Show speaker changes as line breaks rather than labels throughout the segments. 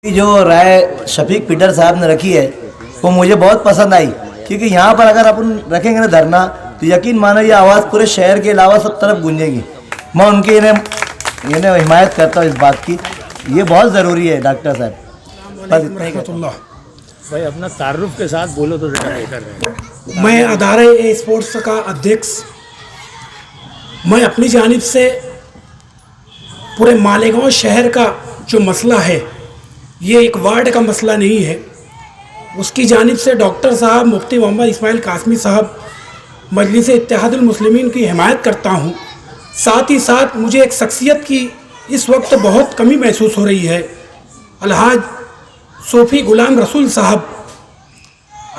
जो राय शफीक पीटर साहब ने रखी है वो मुझे बहुत पसंद आई, क्योंकि यहाँ पर अगर अपन रखेंगे ना धरना तो यकीन मानो ये आवाज़ पूरे शहर के अलावा सब तरफ गूंजेगी। मैं उनकी इन्हें हिमायत करता हूँ इस बात की, ये बहुत ज़रूरी है डॉक्टर साहब। बस इतना ही कहता हूँ।
भाई अपना तारुफ के साथ बोलो तो ज़्यादा बेहतर है।
मैं अदारे स्पोर्ट्स का अध्यक्ष, मैं अपनी जानिब से पूरे मालेगांव शहर का जो मसला है, ये एक वार्ड का मसला नहीं है, उसकी जानिब से डॉक्टर साहब मुफ्ती मोहम्मद इस्माइल कासमी साहब मजलिस इत्तेहादुल मुस्लिमीन की हिमायत करता हूँ। साथ ही साथ मुझे एक शख्सियत की इस वक्त बहुत कमी महसूस हो रही है। अलहाज सूफ़ी गुलाम रसूल साहब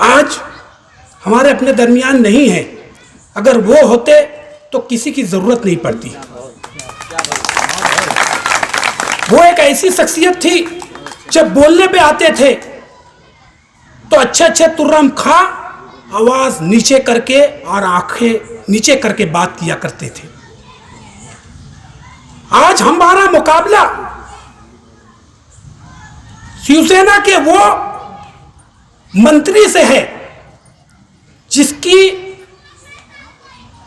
आज हमारे अपने दरमियान नहीं हैं, अगर वो होते तो किसी की ज़रूरत नहीं पड़ती। वो एक ऐसी शख्सियत थी, जब बोलने पे आते थे तो अच्छे तुर्रम खा आवाज नीचे करके और आंखें नीचे करके बात किया करते थे। आज हमारा मुकाबला शिवसेना के वो मंत्री से है जिसकी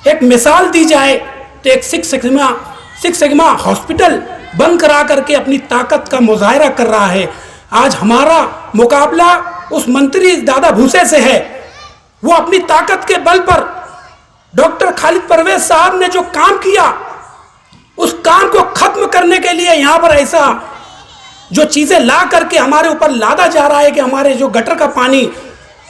एक मिसाल दी जाए तो एक सिक्स सिग्मा हॉस्पिटल बंद करा करके अपनी ताकत का मुजाहरा कर रहा है। आज हमारा मुकाबला उस मंत्री दादा भूसे से है। वो अपनी ताकत के बल पर डॉक्टर खालिद परवेज साहब ने जो काम किया, उस काम को खत्म करने के लिए यहाँ पर ऐसा जो चीज़ें ला करके हमारे ऊपर लादा जा रहा है कि हमारे जो गटर का पानी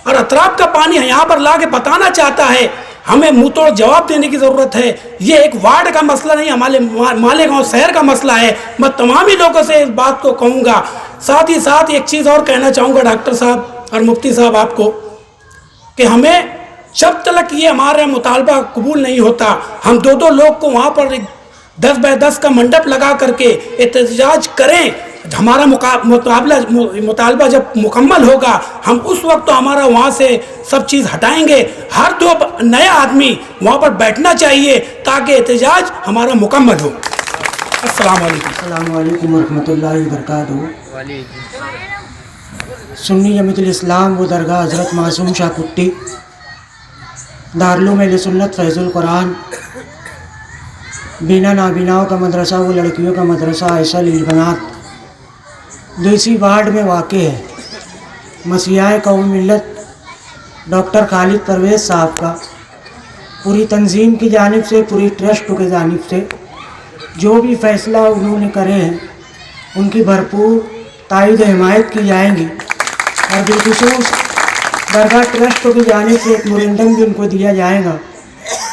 और अतराफ का पानी यहाँ पर ला के बताना चाहता है, हमें मुंह तोड़ जवाब देने की ज़रूरत है। ये एक वार्ड का मसला नहीं, हमारे मालेगांव शहर का मसला है। मैं तमाम ही लोगों से इस बात को कहूँगा। साथ ही साथ एक चीज़ और कहना चाहूँगा डॉक्टर साहब और मुफ्ती साहब आपको, कि हमें जब तक ये हमारा मुतालबा कबूल नहीं होता, हम दो लोग को वहाँ पर 10 बाय 10 का मंडप लगा करके एहतजाज करें। हमारा मुतालबा जब मुकम्मल होगा, हम उस वक्त तो हमारा वहाँ से सब चीज़ हटाएंगे। हर 2 नया आदमी वहाँ पर बैठना चाहिए ताकि एहतजाज हमारा मुकम्मल हो। अस्सलाम वालेकुम
वरहमतुल्लाहि वबरकातुहू। सुन्नी जमीयतुल इस्लाम व दरगाह हज़रत मासूम शाह कुट्टी, दारुल अहले सुन्नत फैज़ुल कुरान, बीना नाबीनाओं का मदरसा व लड़कियों का मदरसा आयशा लिलबनात दूसरी वार्ड में वाक़ है। मसीहा कौम मिल्लत डॉक्टर खालिद परवेज साहब का पूरी तंजीम की जानिब से, पूरी ट्रस्ट की जानिब से जो भी फ़ैसला उन्होंने करे हैं, उनकी भरपूर तायद हिमायत की जाएंगी। और बिलखुसूस दरगाह ट्रस्ट की जानिब से एक मुरंडम भी उनको दिया जाएगा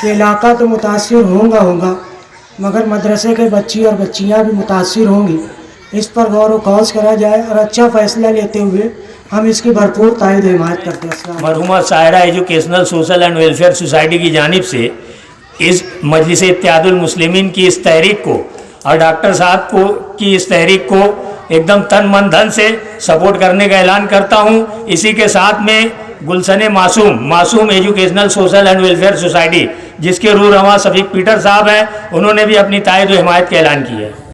कि इलाका तो मुतासिर होगा, मगर मदरसे के बच्ची और बच्चियाँ भी मुतासिर होंगी। इस पर गौर व कौस करा जाए और अच्छा फ़ैसला लेते हुए हम इसकी भरपूर तायद हिमायत करते हैं।
मरहुमा Saira educational social and welfare society की जानिब से इस मजलिस इत्तेहादुल मुस्लिमीन की इस तहरीक को और डॉक्टर साहब को की इस तहरीक को एकदम तन मन धन से सपोर्ट करने का ऐलान करता हूँ। इसी के साथ में गुलशन मासूम educational social and welfare society, जिसके रूह रवां शफीक पीटर साहब हैं, उन्होंने भी अपनी तायद व हिमायत का ऐलान किया है।